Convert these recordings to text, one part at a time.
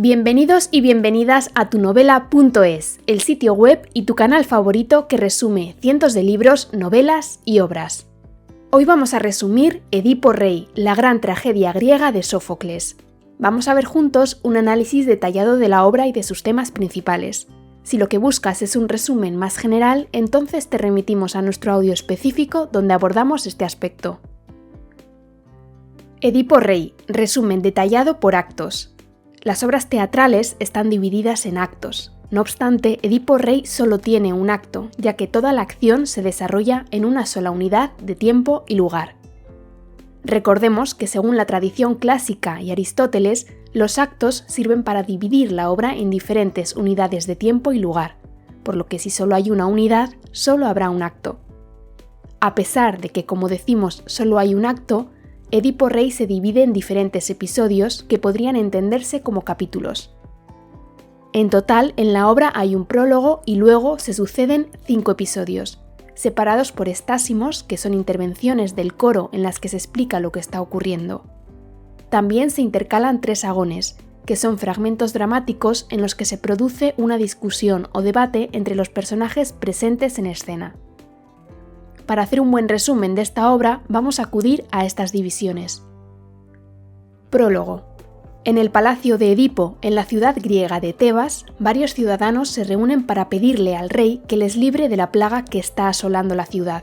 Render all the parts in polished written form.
Bienvenidos y bienvenidas a tunovela.es, el sitio web y tu canal favorito que resume cientos de libros, novelas y obras. Hoy vamos a resumir Edipo Rey, la gran tragedia griega de Sófocles. Vamos a ver juntos un análisis detallado de la obra y de sus temas principales. Si lo que buscas es un resumen más general, entonces te remitimos a nuestro audio específico donde abordamos este aspecto. Edipo Rey, resumen detallado por actos. Las obras teatrales están divididas en actos. No obstante, Edipo Rey solo tiene un acto, ya que toda la acción se desarrolla en una sola unidad de tiempo y lugar. Recordemos que según la tradición clásica y Aristóteles, los actos sirven para dividir la obra en diferentes unidades de tiempo y lugar, por lo que si solo hay una unidad, solo habrá un acto. A pesar de que, como decimos, solo hay un acto, Edipo Rey se divide en diferentes episodios que podrían entenderse como capítulos. En total, en la obra hay un prólogo y luego se suceden 5 episodios, separados por estásimos, que son intervenciones del coro en las que se explica lo que está ocurriendo. También se intercalan 3 agones, que son fragmentos dramáticos en los que se produce una discusión o debate entre los personajes presentes en escena. Para hacer un buen resumen de esta obra, vamos a acudir a estas divisiones. Prólogo. En el palacio de Edipo, en la ciudad griega de Tebas, varios ciudadanos se reúnen para pedirle al rey que les libre de la plaga que está asolando la ciudad.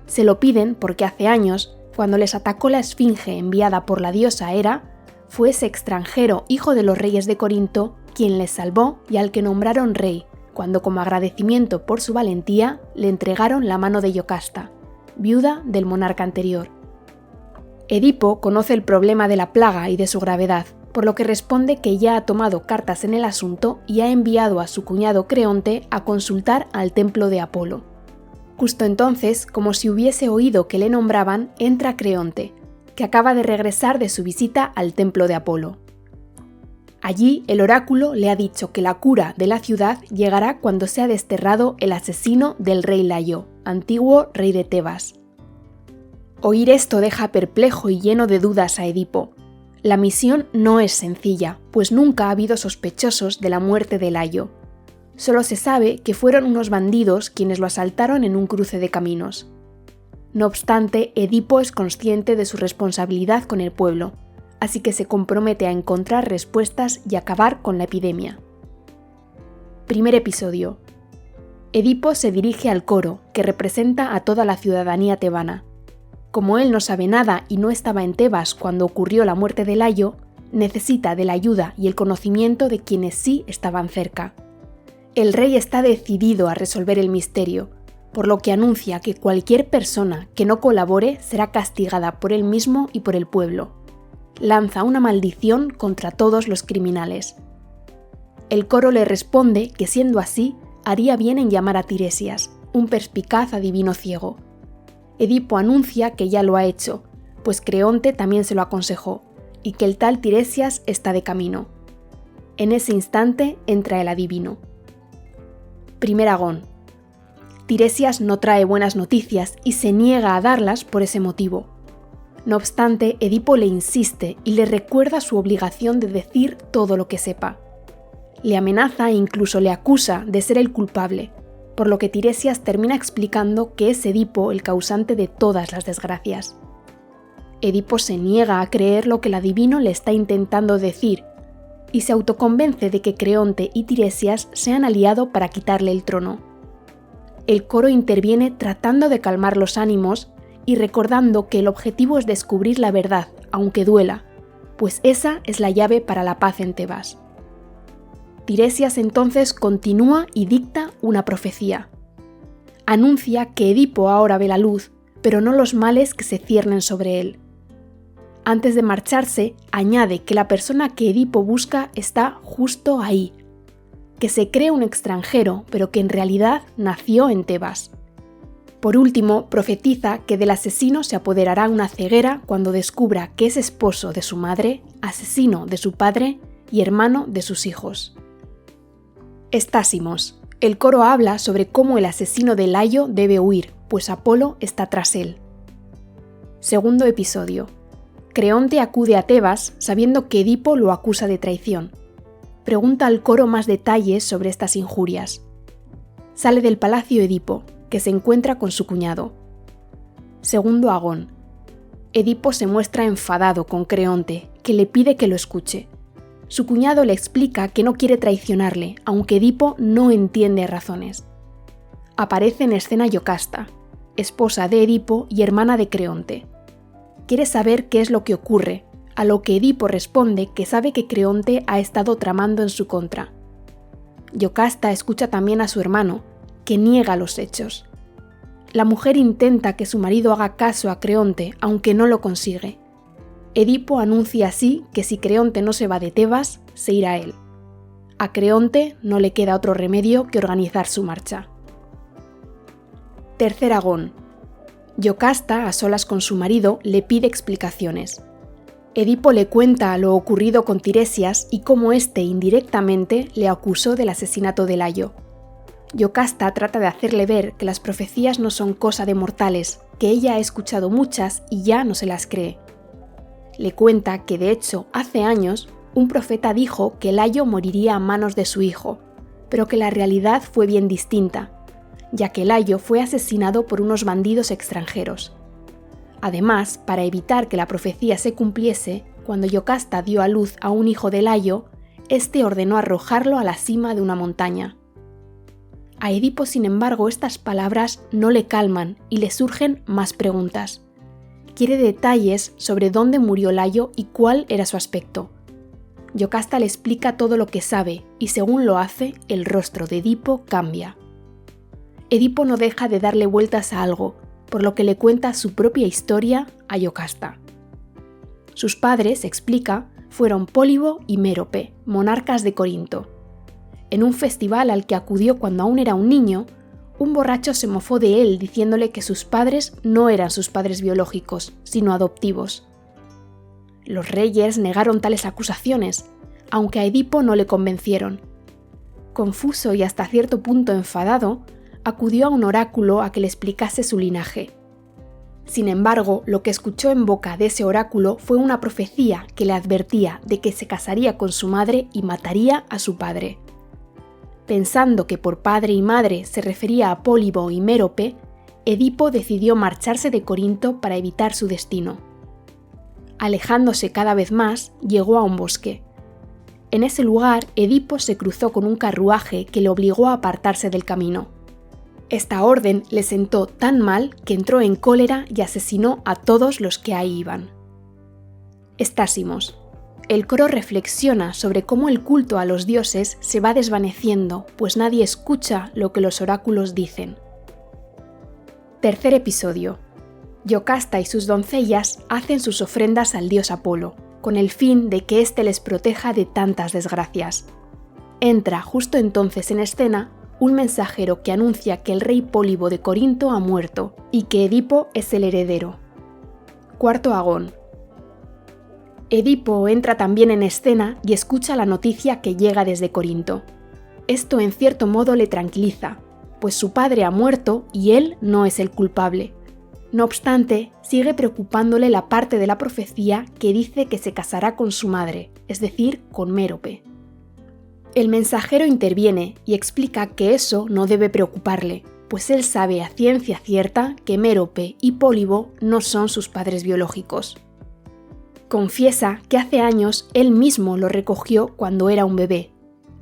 Se lo piden porque hace años, cuando les atacó la esfinge enviada por la diosa Hera, fue ese extranjero hijo de los reyes de Corinto quien les salvó y al que nombraron rey, cuando como agradecimiento por su valentía le entregaron la mano de Yocasta, viuda del monarca anterior. Edipo conoce el problema de la plaga y de su gravedad, por lo que responde que ya ha tomado cartas en el asunto y ha enviado a su cuñado Creonte a consultar al templo de Apolo. Justo entonces, como si hubiese oído que le nombraban, entra Creonte, que acaba de regresar de su visita al templo de Apolo. Allí el oráculo le ha dicho que la cura de la ciudad llegará cuando sea desterrado el asesino del rey Layo, antiguo rey de Tebas. Oír esto deja perplejo y lleno de dudas a Edipo. La misión no es sencilla, pues nunca ha habido sospechosos de la muerte de Layo. Solo se sabe que fueron unos bandidos quienes lo asaltaron en un cruce de caminos. No obstante, Edipo es consciente de su responsabilidad con el pueblo, así que se compromete a encontrar respuestas y acabar con la epidemia. Primer episodio. Edipo se dirige al coro, que representa a toda la ciudadanía tebana. Como él no sabe nada y no estaba en Tebas cuando ocurrió la muerte de Layo, necesita de la ayuda y el conocimiento de quienes sí estaban cerca. El rey está decidido a resolver el misterio, por lo que anuncia que cualquier persona que no colabore será castigada por él mismo y por el pueblo. Lanza una maldición contra todos los criminales. El coro le responde que siendo así, haría bien en llamar a Tiresias, un perspicaz adivino ciego. Edipo anuncia que ya lo ha hecho, pues Creonte también se lo aconsejó, y que el tal Tiresias está de camino. En ese instante entra el adivino. Primer agón. Tiresias no trae buenas noticias y se niega a darlas por ese motivo. No obstante, Edipo le insiste y le recuerda su obligación de decir todo lo que sepa. Le amenaza e incluso le acusa de ser el culpable, por lo que Tiresias termina explicando que es Edipo el causante de todas las desgracias. Edipo se niega a creer lo que el adivino le está intentando decir y se autoconvence de que Creonte y Tiresias se han aliado para quitarle el trono. El coro interviene tratando de calmar los ánimos y recordando que el objetivo es descubrir la verdad, aunque duela, pues esa es la llave para la paz en Tebas. Tiresias entonces continúa y dicta una profecía. Anuncia que Edipo ahora ve la luz, pero no los males que se ciernen sobre él. Antes de marcharse, añade que la persona que Edipo busca está justo ahí, que se cree un extranjero, pero que en realidad nació en Tebas. Por último, profetiza que del asesino se apoderará una ceguera cuando descubra que es esposo de su madre, asesino de su padre y hermano de sus hijos. Estásimos. El coro habla sobre cómo el asesino de Layo debe huir, pues Apolo está tras él. Segundo episodio. Creonte acude a Tebas sabiendo que Edipo lo acusa de traición. Pregunta al coro más detalles sobre estas injurias. Sale del palacio Edipo, que se encuentra con su cuñado. Segundo agón. Edipo se muestra enfadado con Creonte, que le pide que lo escuche. Su cuñado le explica que no quiere traicionarle, aunque Edipo no entiende razones. Aparece en escena Yocasta, esposa de Edipo y hermana de Creonte. Quiere saber qué es lo que ocurre, a lo que Edipo responde que sabe que Creonte ha estado tramando en su contra. Yocasta escucha también a su hermano, que niega los hechos. La mujer intenta que su marido haga caso a Creonte, aunque no lo consigue. Edipo anuncia así que si Creonte no se va de Tebas, se irá él. A Creonte no le queda otro remedio que organizar su marcha. Tercer agón. Yocasta, a solas con su marido, le pide explicaciones. Edipo le cuenta lo ocurrido con Tiresias y cómo éste indirectamente le acusó del asesinato de Layo. Yocasta trata de hacerle ver que las profecías no son cosa de mortales, que ella ha escuchado muchas y ya no se las cree. Le cuenta que de hecho hace años un profeta dijo que Layo moriría a manos de su hijo, pero que la realidad fue bien distinta, ya que Layo fue asesinado por unos bandidos extranjeros. Además, para evitar que la profecía se cumpliese, cuando Yocasta dio a luz a un hijo de Layo, éste ordenó arrojarlo a la cima de una montaña. A Edipo, sin embargo, estas palabras no le calman y le surgen más preguntas. Quiere detalles sobre dónde murió Layo y cuál era su aspecto. Yocasta le explica todo lo que sabe y según lo hace, el rostro de Edipo cambia. Edipo no deja de darle vueltas a algo, por lo que le cuenta su propia historia a Yocasta. Sus padres, explica, fueron Pólibo y Mérope, monarcas de Corinto. En un festival al que acudió cuando aún era un niño, un borracho se mofó de él diciéndole que sus padres no eran sus padres biológicos, sino adoptivos. Los reyes negaron tales acusaciones, aunque a Edipo no le convencieron. Confuso y hasta cierto punto enfadado, acudió a un oráculo a que le explicase su linaje. Sin embargo, lo que escuchó en boca de ese oráculo fue una profecía que le advertía de que se casaría con su madre y mataría a su padre. Pensando que por padre y madre se refería a Pólibo y Mérope, Edipo decidió marcharse de Corinto para evitar su destino. Alejándose cada vez más, llegó a un bosque. En ese lugar, Edipo se cruzó con un carruaje que le obligó a apartarse del camino. Esta orden le sentó tan mal que entró en cólera y asesinó a todos los que ahí iban. Estásimos. El coro reflexiona sobre cómo el culto a los dioses se va desvaneciendo, pues nadie escucha lo que los oráculos dicen. Tercer episodio. Yocasta y sus doncellas hacen sus ofrendas al dios Apolo, con el fin de que éste les proteja de tantas desgracias. Entra justo entonces en escena un mensajero que anuncia que el rey Pólibo de Corinto ha muerto y que Edipo es el heredero. Cuarto agón. Edipo entra también en escena y escucha la noticia que llega desde Corinto. Esto en cierto modo le tranquiliza, pues su padre ha muerto y él no es el culpable. No obstante, sigue preocupándole la parte de la profecía que dice que se casará con su madre, es decir, con Mérope. El mensajero interviene y explica que eso no debe preocuparle, pues él sabe a ciencia cierta que Mérope y Pólibo no son sus padres biológicos. Confiesa que hace años él mismo lo recogió cuando era un bebé.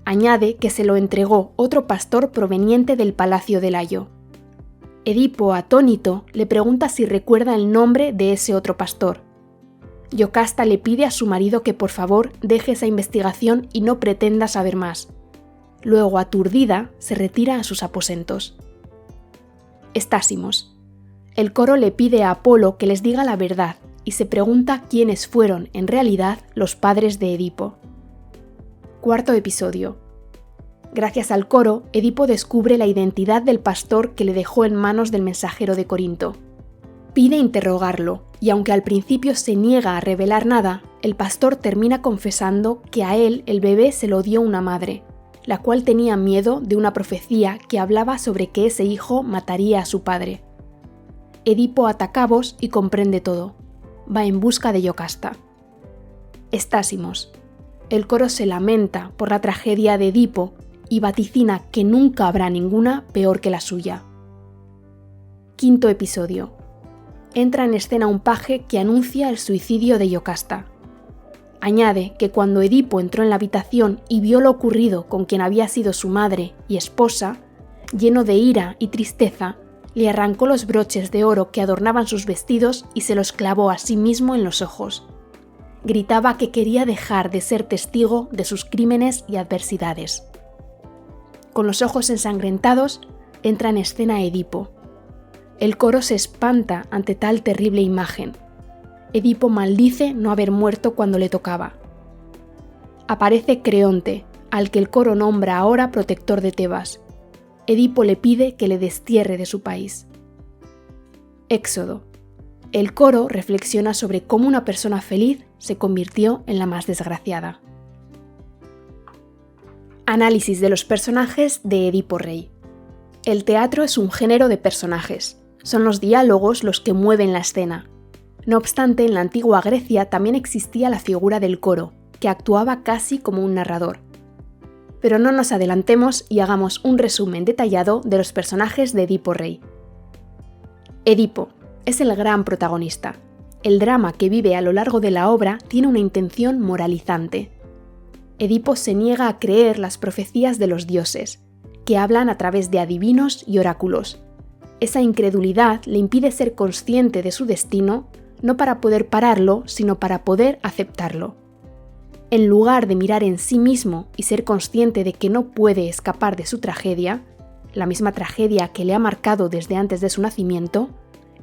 Añade que se lo entregó otro pastor proveniente del palacio de Layo. Edipo, atónito, le pregunta si recuerda el nombre de ese otro pastor. Yocasta le pide a su marido que por favor deje esa investigación y no pretenda saber más. Luego, aturdida, se retira a sus aposentos. Estásimos. El coro le pide a Apolo que les diga la verdad y se pregunta quiénes fueron, en realidad, los padres de Edipo. Cuarto episodio. Gracias al coro, Edipo descubre la identidad del pastor que le dejó en manos del mensajero de Corinto. Pide interrogarlo, y aunque al principio se niega a revelar nada, el pastor termina confesando que a él el bebé se lo dio una madre, la cual tenía miedo de una profecía que hablaba sobre que ese hijo mataría a su padre. Edipo ata cabos y comprende todo. va en busca de Iocasta. Estásimos. El coro se lamenta por la tragedia de Edipo y vaticina que nunca habrá ninguna peor que la suya. Quinto episodio. Entra en escena un paje que anuncia el suicidio de Iocasta. Añade que cuando Edipo entró en la habitación y vio lo ocurrido con quien había sido su madre y esposa, lleno de ira y tristeza, le arrancó los broches de oro que adornaban sus vestidos y se los clavó a sí mismo en los ojos. Gritaba que quería dejar de ser testigo de sus crímenes y adversidades. Con los ojos ensangrentados, entra en escena Edipo. El coro se espanta ante tal terrible imagen. Edipo maldice no haber muerto cuando le tocaba. Aparece Creonte, al que el coro nombra ahora protector de Tebas. Edipo le pide que le destierre de su país. Éxodo. El coro reflexiona sobre cómo una persona feliz se convirtió en la más desgraciada. Análisis de los personajes de Edipo Rey. El teatro es un género de personajes. Son los diálogos los que mueven la escena. No obstante, en la antigua Grecia también existía la figura del coro, que actuaba casi como un narrador. Pero no nos adelantemos y hagamos un resumen detallado de los personajes de Edipo Rey. Edipo es el gran protagonista. El drama que vive a lo largo de la obra tiene una intención moralizante. Edipo se niega a creer las profecías de los dioses, que hablan a través de adivinos y oráculos. Esa incredulidad le impide ser consciente de su destino, no para poder pararlo, sino para poder aceptarlo. En lugar de mirar en sí mismo y ser consciente de que no puede escapar de su tragedia, la misma tragedia que le ha marcado desde antes de su nacimiento,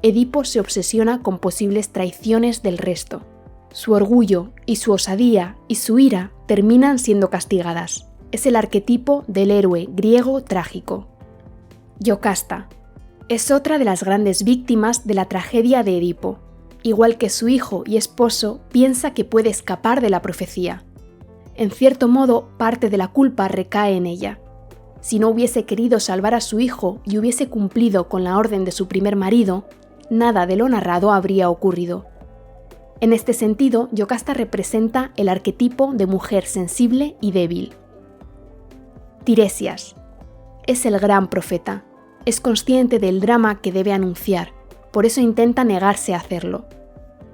Edipo se obsesiona con posibles traiciones del resto. Su orgullo y su osadía y su ira terminan siendo castigadas. Es el arquetipo del héroe griego trágico. Iocasta es otra de las grandes víctimas de la tragedia de Edipo. Igual que su hijo y esposo, piensa que puede escapar de la profecía. En cierto modo, parte de la culpa recae en ella. Si no hubiese querido salvar a su hijo y hubiese cumplido con la orden de su primer marido, nada de lo narrado habría ocurrido. En este sentido, Iocasta representa el arquetipo de mujer sensible y débil. Tiresias es el gran profeta. Es consciente del drama que debe anunciar, por eso intenta negarse a hacerlo.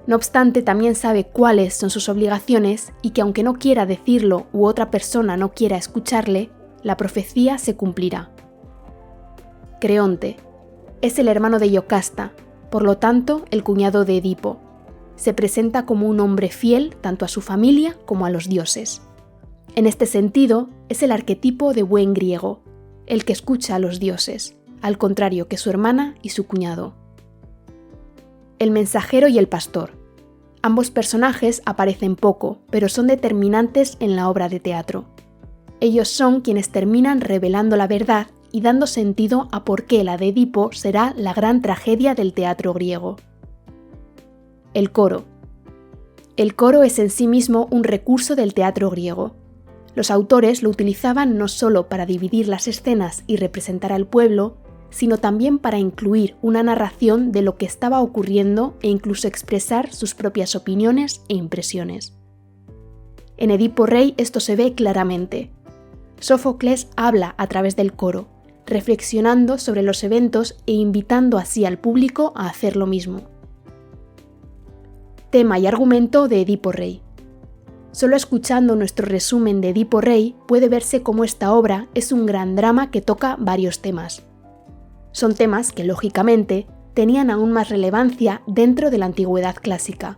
No obstante, también sabe cuáles son sus obligaciones y que aunque no quiera decirlo u otra persona no quiera escucharle, la profecía se cumplirá. Creonte es el hermano de Iocasta, por lo tanto el cuñado de Edipo. Se presenta como un hombre fiel tanto a su familia como a los dioses. En este sentido, es el arquetipo de buen griego, el que escucha a los dioses, al contrario que su hermana y su cuñado. El mensajero y el pastor. Ambos personajes aparecen poco, pero son determinantes en la obra de teatro. Ellos son quienes terminan revelando la verdad y dando sentido a por qué la de Edipo será la gran tragedia del teatro griego. El coro. El coro es en sí mismo un recurso del teatro griego. Los autores lo utilizaban no solo para dividir las escenas y representar al pueblo, sino también para incluir una narración de lo que estaba ocurriendo e incluso expresar sus propias opiniones e impresiones. En Edipo Rey esto se ve claramente. Sófocles habla a través del coro, reflexionando sobre los eventos e invitando así al público a hacer lo mismo. Tema y argumento de Edipo Rey. Solo escuchando nuestro resumen de Edipo Rey puede verse cómo esta obra es un gran drama que toca varios temas. Son temas que, lógicamente, tenían aún más relevancia dentro de la antigüedad clásica,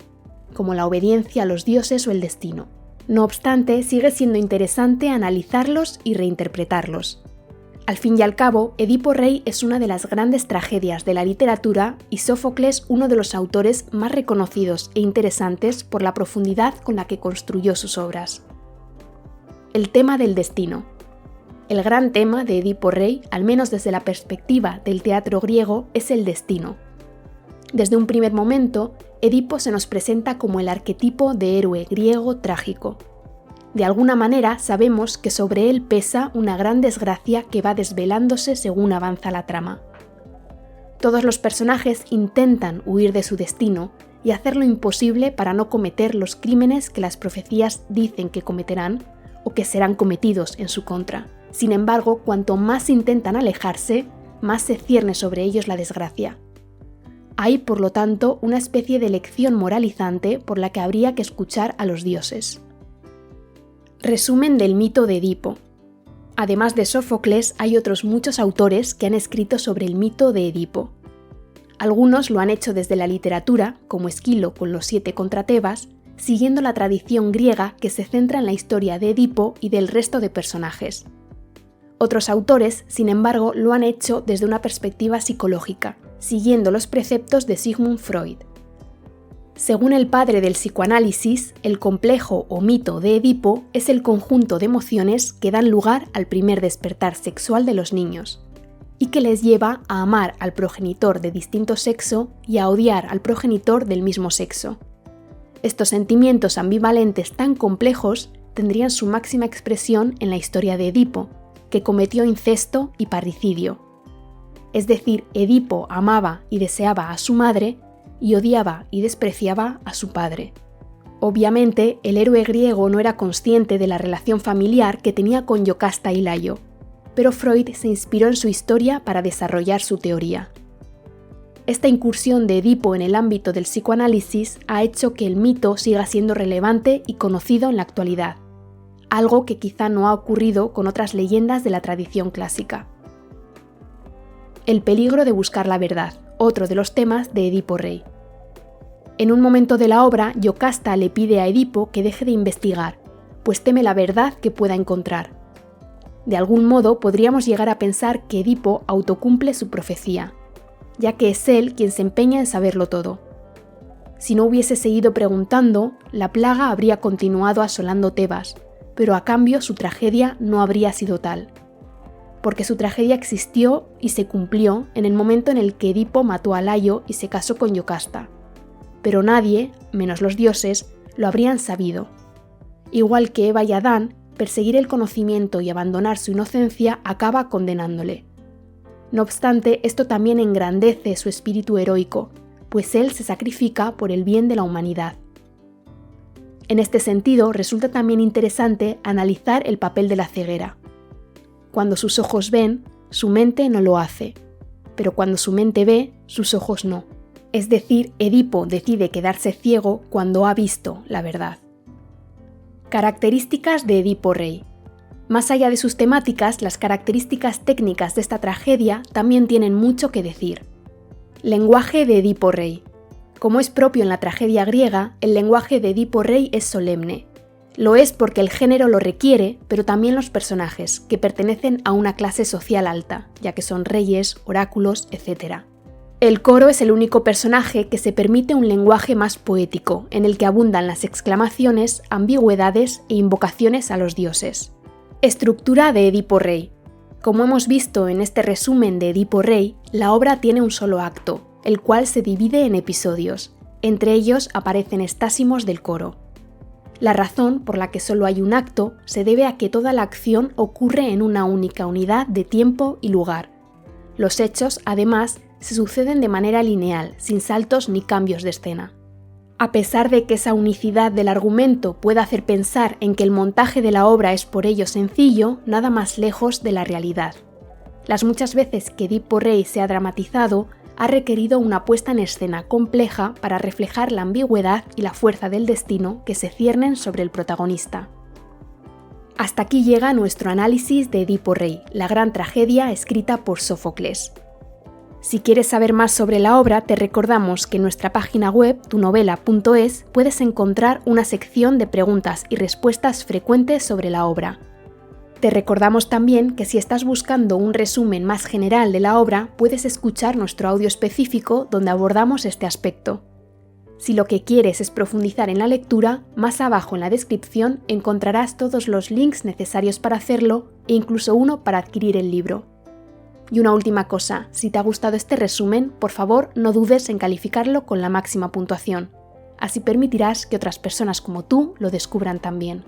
como la obediencia a los dioses o el destino. No obstante, sigue siendo interesante analizarlos y reinterpretarlos. Al fin y al cabo, Edipo Rey es una de las grandes tragedias de la literatura y Sófocles uno de los autores más reconocidos e interesantes por la profundidad con la que construyó sus obras. El tema del destino. El gran tema de Edipo Rey, al menos desde la perspectiva del teatro griego, es el destino. Desde un primer momento, Edipo se nos presenta como el arquetipo de héroe griego trágico. De alguna manera sabemos que sobre él pesa una gran desgracia que va desvelándose según avanza la trama. Todos los personajes intentan huir de su destino, y hacer lo imposible para no cometer los crímenes que las profecías dicen que cometerán o que serán cometidos en su contra. Sin embargo, cuanto más intentan alejarse, más se cierne sobre ellos la desgracia. Hay, por lo tanto, una especie de lección moralizante por la que habría que escuchar a los dioses. Resumen del mito de Edipo. Además de Sófocles, hay otros muchos autores que han escrito sobre el mito de Edipo. Algunos lo han hecho desde la literatura, como Esquilo con los 7 contra Tebas, siguiendo la tradición griega que se centra en la historia de Edipo y del resto de personajes. Otros autores, sin embargo, lo han hecho desde una perspectiva psicológica, siguiendo los preceptos de Sigmund Freud. Según el padre del psicoanálisis, el complejo o mito de Edipo es el conjunto de emociones que dan lugar al primer despertar sexual de los niños, y que les lleva a amar al progenitor de distinto sexo y a odiar al progenitor del mismo sexo. Estos sentimientos ambivalentes tan complejos tendrían su máxima expresión en la historia de Edipo, que cometió incesto y parricidio. Es decir, Edipo amaba y deseaba a su madre y odiaba y despreciaba a su padre. Obviamente, el héroe griego no era consciente de la relación familiar que tenía con Yocasta y Layo, pero Freud se inspiró en su historia para desarrollar su teoría. Esta incursión de Edipo en el ámbito del psicoanálisis ha hecho que el mito siga siendo relevante y conocido en la actualidad, algo que quizá no ha ocurrido con otras leyendas de la tradición clásica. El peligro de buscar la verdad, otro de los temas de Edipo Rey. En un momento de la obra, Yocasta le pide a Edipo que deje de investigar, pues teme la verdad que pueda encontrar. De algún modo podríamos llegar a pensar que Edipo autocumple su profecía, ya que es él quien se empeña en saberlo todo. Si no hubiese seguido preguntando, la plaga habría continuado asolando Tebas, pero a cambio su tragedia no habría sido tal. Porque su tragedia existió y se cumplió en el momento en el que Edipo mató a Layo y se casó con Yocasta. Pero nadie, menos los dioses, lo habrían sabido. Igual que Eva y Adán, perseguir el conocimiento y abandonar su inocencia acaba condenándole. No obstante, esto también engrandece su espíritu heroico, pues él se sacrifica por el bien de la humanidad. En este sentido, resulta también interesante analizar el papel de la ceguera. Cuando sus ojos ven, su mente no lo hace, pero cuando su mente ve, sus ojos no. Es decir, Edipo decide quedarse ciego cuando ha visto la verdad. Características de Edipo Rey. Más allá de sus temáticas, las características técnicas de esta tragedia también tienen mucho que decir. Lenguaje de Edipo Rey. Como es propio en la tragedia griega, el lenguaje de Edipo Rey es solemne. Lo es porque el género lo requiere, pero también los personajes, que pertenecen a una clase social alta, ya que son reyes, oráculos, etc. El coro es el único personaje que se permite un lenguaje más poético, en el que abundan las exclamaciones, ambigüedades e invocaciones a los dioses. Estructura de Edipo Rey. Como hemos visto en este resumen de Edipo Rey, la obra tiene un solo acto, el cual se divide en episodios. Entre ellos aparecen estásimos del coro. La razón por la que solo hay un acto se debe a que toda la acción ocurre en una única unidad de tiempo y lugar. Los hechos, además, se suceden de manera lineal, sin saltos ni cambios de escena. A pesar de que esa unicidad del argumento pueda hacer pensar en que el montaje de la obra es por ello sencillo, nada más lejos de la realidad. Las muchas veces que Edipo Rey se ha dramatizado, ha requerido una puesta en escena compleja para reflejar la ambigüedad y la fuerza del destino que se ciernen sobre el protagonista. Hasta aquí llega nuestro análisis de Edipo Rey, la gran tragedia escrita por Sófocles. Si quieres saber más sobre la obra, te recordamos que en nuestra página web, tunovela.es, puedes encontrar una sección de preguntas y respuestas frecuentes sobre la obra. Te recordamos también que si estás buscando un resumen más general de la obra, puedes escuchar nuestro audio específico donde abordamos este aspecto. Si lo que quieres es profundizar en la lectura, más abajo en la descripción encontrarás todos los links necesarios para hacerlo e incluso uno para adquirir el libro. Y una última cosa, si te ha gustado este resumen, por favor no dudes en calificarlo con la máxima puntuación. Así permitirás que otras personas como tú lo descubran también.